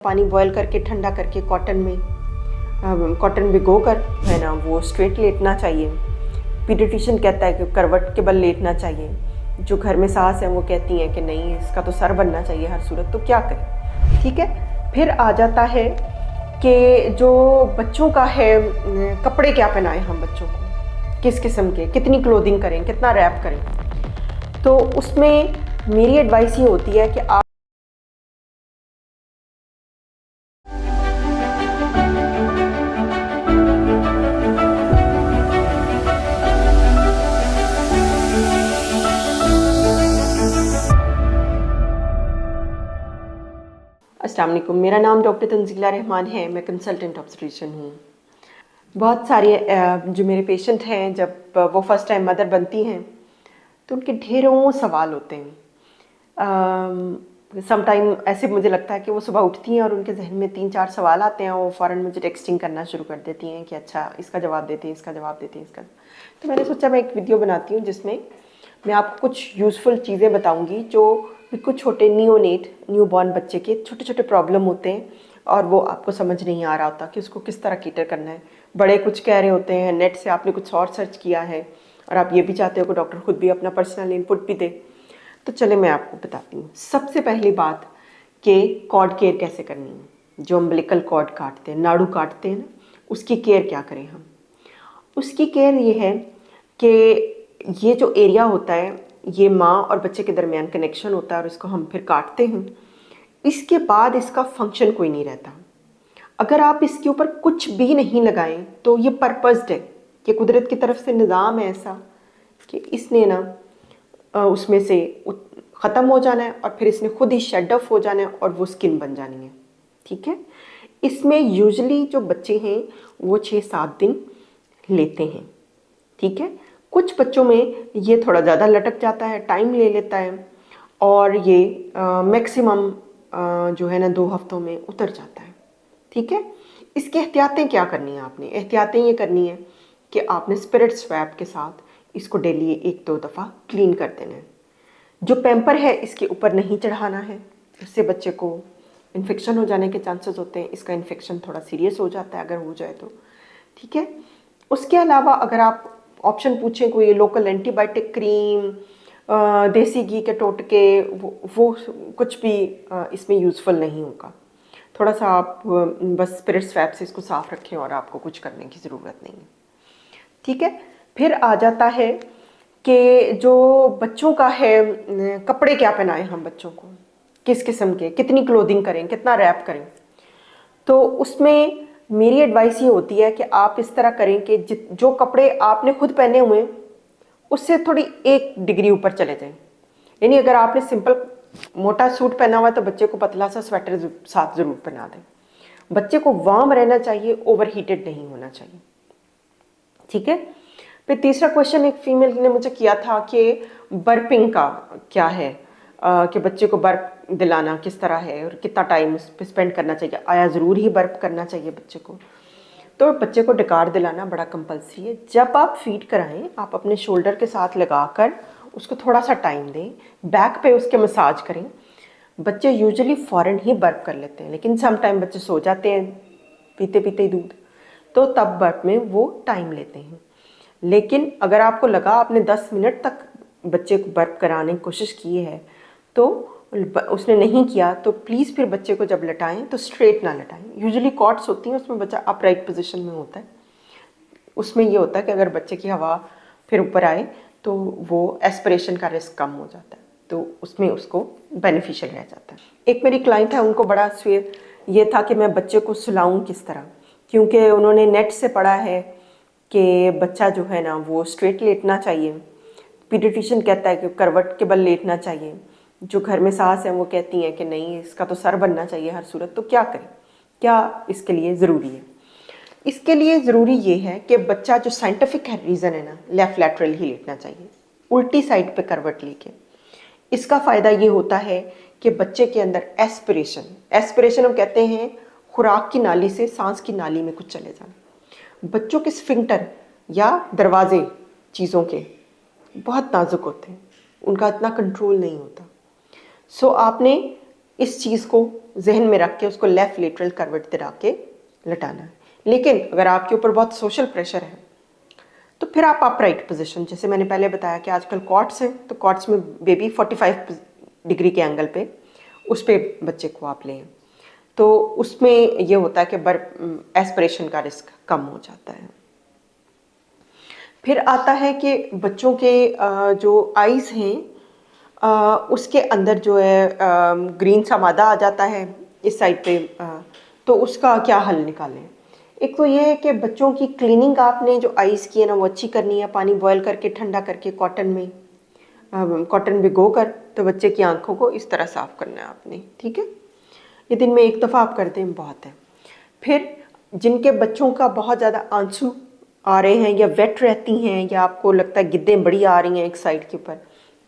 पानी बॉयल करके ठंडा करके कॉटन भिगो कर है ना वो स्ट्रेट लेटना चाहिए। पीडियाट्रिशियन कहता है कि करवट के बल लेटना चाहिए। जो घर में सास है वो कहती हैं कि नहीं, इसका तो सर बनना चाहिए हर सूरत। तो क्या करें? ठीक है, फिर आ जाता है कि जो बच्चों का है, कपड़े क्या पहनाएं हम बच्चों को, किस किस्म के, कितनी क्लोथिंग करें, कितना रैप करें। तो उसमें मेरी एडवाइस ये होती है कि आप अस्सलाम वालेकुम, मेरा नाम डॉक्टर तंजीला रहमान है। मैं कंसल्टेंट ऑब्स्टेट्रिशियन हूँ। बहुत सारे जो मेरे पेशेंट हैं, जब वो फर्स्ट टाइम मदर बनती हैं तो उनके ढेरों सवाल होते हैं। सम टाइम ऐसे मुझे लगता है कि वो सुबह उठती हैं और उनके जहन में 3-4 सवाल आते हैं और वो फ़ौरन मुझे टेक्सटिंग करना शुरू कर देती हैं कि अच्छा इसका जवाब देते हैं, इसका जवाब देते हैं, इसका। तो मैंने सोचा मैं एक वीडियो बनाती हूँ जिसमें मैं आपको कुछ यूज़फुल चीज़ें बताऊँगी जो बिल्कुल छोटे न्यू बॉर्न बच्चे के छोटे छोटे प्रॉब्लम होते हैं और वो आपको समझ नहीं आ रहा होता कि उसको किस तरह कैटर करना है। बड़े कुछ कह रहे होते हैं, नेट से आपने कुछ और सर्च किया है और आप ये भी चाहते हो कि डॉक्टर खुद भी अपना पर्सनल इनपुट भी दे। तो चले मैं आपको बताती हूँ। सबसे पहली बात कि कॉर्ड केयर कैसे करनी है। जो अम्बिलिकल कॉर्ड काटते हैं, नाड़ू काटते हैं ना, उसकी केयर क्या करें हम। उसकी केयर ये है कि ये जो एरिया होता है, ये माँ और बच्चे के दरमियान कनेक्शन होता है और इसको हम फिर काटते हैं। इसके बाद इसका फंक्शन कोई नहीं रहता। अगर आप इसके ऊपर कुछ भी नहीं लगाएं तो ये पर्पस्ड है कि कुदरत की तरफ से निज़ाम है ऐसा कि इसने ना उसमें से ख़त्म हो जाना है और फिर इसने खुद ही शेड ऑफ हो जाना है और वो स्किन बन जानी है। ठीक है, इसमें यूजुअली जो बच्चे हैं वो 6-7 दिन लेते हैं। ठीक है, कुछ बच्चों में ये थोड़ा ज़्यादा लटक जाता है, टाइम ले लेता है और ये मैक्सिमम जो है ना 2 हफ्तों में उतर जाता है। ठीक है, इसकी एहतियातें क्या करनी है आपने? एहतियातें ये करनी है कि आपने स्पिरिट स्वैप के साथ इसको डेली 1-2 दफ़ा क्लीन कर देना है। जो पैम्पर है इसके ऊपर नहीं चढ़ाना है, इससे बच्चे को इन्फेक्शन हो जाने के चांसेस होते हैं। इसका इन्फेक्शन थोड़ा सीरियस हो जाता है अगर हो जाए तो। ठीक है, उसके अलावा अगर आप ऑप्शन पूछें कोई लोकल एंटीबायोटिक क्रीम, देसी घी के टोटके, वो कुछ भी इसमें यूज़फुल नहीं होगा। थोड़ा सा आप बस स्पिरिट स्वैप से इसको साफ़ रखें और आपको कुछ करने की ज़रूरत नहीं है। ठीक है, फिर आ जाता है कि जो बच्चों का है, कपड़े क्या पहनाएं हम बच्चों को, किस किस्म के, कितनी क्लोथिंग करें, कितना रैप करें। तो उसमें मेरी एडवाइस ये होती है कि आप इस तरह करें कि जो कपड़े आपने खुद पहने हुए हैं उससे थोड़ी 1 डिग्री ऊपर चले जाएं। यानी अगर आपने सिंपल मोटा सूट पहना हुआ है तो बच्चे को पतला सा स्वेटर साथ ज़रूर पहना दें। बच्चे को वार्म रहना चाहिए, ओवर हीटेड नहीं होना चाहिए। ठीक है, फिर तीसरा क्वेश्चन एक फीमेल ने मुझे किया था कि बर्पिंग का क्या है, कि बच्चे को बर्प दिलाना किस तरह है और कितना टाइम उस पर स्पेंड करना चाहिए, आया ज़रूर ही बर्प करना चाहिए बच्चे को। तो बच्चे को डकार दिलाना बड़ा कंपलसरी है। जब आप फीड कराएं, आप अपने शोल्डर के साथ लगाकर उसको थोड़ा सा टाइम दें, बैक पे उसके मसाज करें। बच्चे यूजुअली फ़ौरन ही बर्प कर लेते हैं, लेकिन सम टाइम बच्चे सो जाते हैं पीते पीते ही दूध, तो तब बर्प में वो टाइम लेते हैं। लेकिन अगर आपको लगा आपने 10 मिनट तक बच्चे को बर्प कराने की कोशिश की है तो उसने नहीं किया, तो प्लीज़ फिर बच्चे को जब लटाएं तो स्ट्रेट ना लटाएं। यूजुअली कॉट्स होती हैं उसमें बच्चा अपराइट पोजीशन में होता है। उसमें ये होता है कि अगर बच्चे की हवा फिर ऊपर आए तो वो एस्पिरेशन का रिस्क कम हो जाता है, तो उसमें उसको बेनिफिशियल रह जाता है। एक मेरी क्लाइंट है, उनको बड़ा ये था कि मैं बच्चे को सुलाऊं किस तरह, क्योंकि उन्होंने नेट से पढ़ा है कि बच्चा जो है ना वो स्ट्रेट लेटना चाहिए। पीडियाट्रिशियन कहता है कि करवट के बल लेटना चाहिए। जो घर में सास है वो कहती हैं कि नहीं, इसका तो सर बनना चाहिए हर सूरत। तो क्या करें? क्या इसके लिए ज़रूरी है? इसके लिए ज़रूरी ये है कि बच्चा, जो साइंटिफिक रीज़न है ना, लेफ़्ट लैटरल ही लेटना चाहिए, उल्टी साइड पे करवट लेके। इसका फ़ायदा ये होता है कि बच्चे के अंदर एस्पिरेशन हम कहते हैं खुराक की नाली से सांस की नाली में कुछ चले जाना। बच्चों के स्फिंक्टर या दरवाजे चीज़ों के बहुत नाजुक होते हैं, उनका इतना कंट्रोल नहीं होता। सो आपने इस चीज़ को जहन में रख के उसको लेफ़्ट लेटरल करवट दिला के लटाना है। लेकिन अगर आपके ऊपर बहुत सोशल प्रेशर है तो फिर आप अपराइट पोजीशन, जैसे मैंने पहले बताया कि आजकल कॉट्स हैं, तो कॉट्स में बेबी 45 डिग्री के एंगल पे उस पर बच्चे को आप लें, तो उसमें ये होता है कि एस्पिरेशन का रिस्क कम हो जाता है। फिर आता है कि बच्चों के जो आइज़ हैं उसके अंदर जो है ग्रीन सा मादा आ जाता है इस साइड पे, तो उसका क्या हल निकालें। एक तो ये है कि बच्चों की क्लीनिंग आपने जो आइज़ की है ना वो अच्छी करनी है, पानी बॉयल करके ठंडा करके कॉटन भिगो कर तो बच्चे की आंखों को इस तरह साफ़ करना है आपने, ठीक है। ये दिन में एक दफ़ा आप कर दें बहुत है। फिर जिनके बच्चों का बहुत ज़्यादा आंसू आ रहे हैं या वेट रहती हैं या आपको लगता है गिद्दें बड़ी आ रही हैं एक साइड के ऊपर,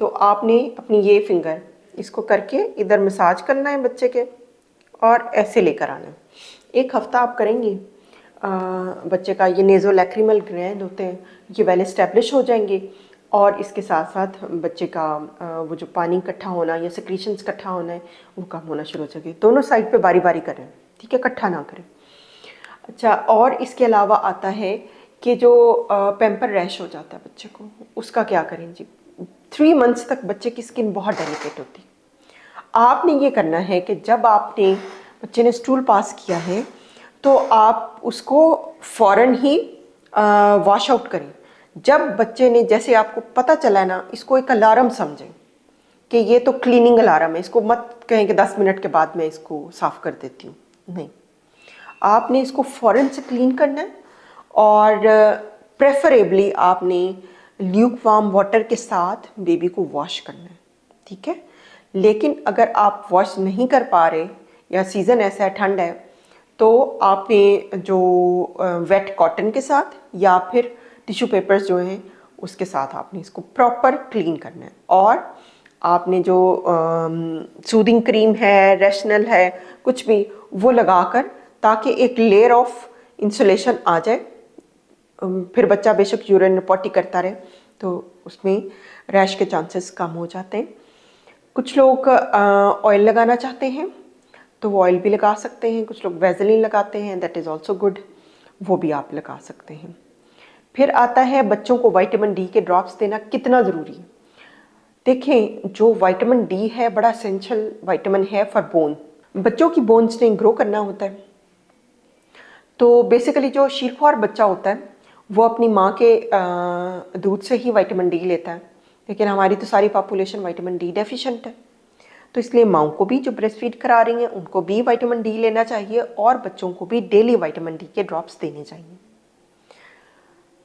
तो आपने अपनी ये फिंगर इसको करके इधर मसाज करना है बच्चे के और ऐसे लेकर आना है। 1 हफ्ता आप करेंगे, बच्चे का ये नेज़ोलैक्रिमल ग्लैंड होते हैं ये वेल एस्टेब्लिश हो जाएंगे और इसके साथ साथ बच्चे का वो जो पानी इकट्ठा होना या सेक्रीशंस इकट्ठा होना है वो कम होना शुरू हो जाएगी। दोनों साइड पे बारी बारी करें, ठीक है, इकट्ठा ना करें। अच्छा, और इसके अलावा आता है कि जो पैम्पर रैश हो जाता है बच्चे को, उसका क्या करें जी। 3 मंथ्स तक बच्चे की स्किन बहुत डेलिकेट होती है। आपने ये करना है कि जब आपने बच्चे ने स्टूल पास किया है तो आप उसको फ़ौरन ही वॉश आउट करें। जब बच्चे ने, जैसे आपको पता चला ना, इसको एक अलार्म समझें कि ये तो क्लीनिंग अलार्म है, इसको मत कहें कि 10 मिनट के बाद मैं इसको साफ़ कर देती हूँ, नहीं, आपने इसको फ़ौरन से क्लीन करना है और प्रेफरेबली आपने ल्यूक वार्म वाटर के साथ बेबी को वॉश करना है, ठीक है। लेकिन अगर आप वॉश नहीं कर पा रहे या सीज़न ऐसा है, ठंड है, तो आपने जो वेट कॉटन के साथ या फिर टिश्यू पेपर्स जो हैं उसके साथ आपने इसको प्रॉपर क्लीन करना है। और आपने जो सूदिंग क्रीम है, रैशनल है, कुछ भी वो लगाकर, ताकि एक लेयर ऑफ इंसुलेशन आ जाए। फिर बच्चा बेशक यूरिन पॉटी करता रहे तो उसमें रैश के चांसेस कम हो जाते हैं। कुछ लोग ऑयल लगाना चाहते हैं तो वो ऑयल भी लगा सकते हैं, कुछ लोग वैसलीन लगाते हैं, दैट इज़ ऑल्सो गुड, वो भी आप लगा सकते हैं। फिर आता है बच्चों को विटामिन डी के ड्रॉप्स देना कितना ज़रूरी है। देखें, जो विटामिन डी है बड़ा एसेंशियल विटामिन है फॉर बोन। बच्चों की बोन्स ने ग्रो करना होता है, तो बेसिकली जो शीरख्वार बच्चा होता है वो अपनी माँ के दूध से ही विटामिन डी लेता है, लेकिन हमारी तो सारी पॉपुलेशन विटामिन डी डेफिशिएंट है, तो इसलिए माँ को भी जो ब्रेस्ट फीड करा रही हैं उनको भी विटामिन डी लेना चाहिए और बच्चों को भी डेली विटामिन डी के ड्रॉप्स देने चाहिए।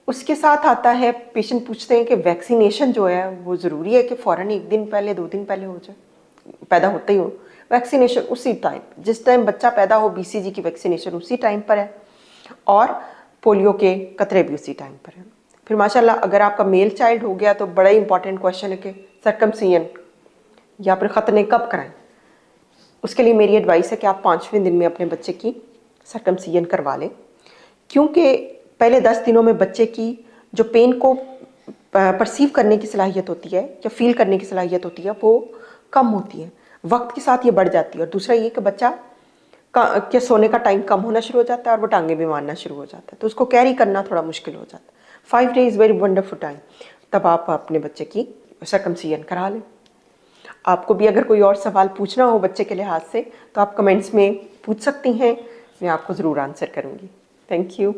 उसके साथ आता है, पेशेंट पूछते हैं कि वैक्सीनेशन जो है वो ज़रूरी है कि फ़ौरन 1 दिन पहले 2 दिन पहले हो जाए, पैदा होते ही हो। वैक्सीनेशन उसी टाइम, जिस टाइम बच्चा पैदा हो, BCG की वैक्सीनेशन उसी टाइम पर है और पोलियो के कतरे भी उसी टाइम पर है। फिर माशाल्लाह अगर आपका मेल चाइल्ड हो गया तो बड़ा ही इंपॉर्टेंट क्वेश्चन है कि सर्कमसिजन या फिर खतने कब कराएं। उसके लिए मेरी एडवाइस है कि आप 5वें दिन में अपने बच्चे की सर्कमसिजन करवा लें, क्योंकि पहले 10 दिनों में बच्चे की जो पेन को परसीव करने की सलाहियत होती है या फील करने की सलाहियत होती है वो कम होती है, वक्त के साथ ये बढ़ जाती है। और दूसरा ये कि बच्चा के सोने का टाइम कम होना शुरू हो जाता है और वो टांगे भी मारना शुरू हो जाता है, तो उसको कैरी करना थोड़ा मुश्किल हो जाता है। 5 डेज़ वेरी वंडरफुल टाइम, तब आप अपने बच्चे की सर्कमसिजन करा लें। आपको भी अगर कोई और सवाल पूछना हो बच्चे के लिहाज से तो आप कमेंट्स में पूछ सकती हैं, मैं आपको ज़रूर आंसर करूँगी। Thank you.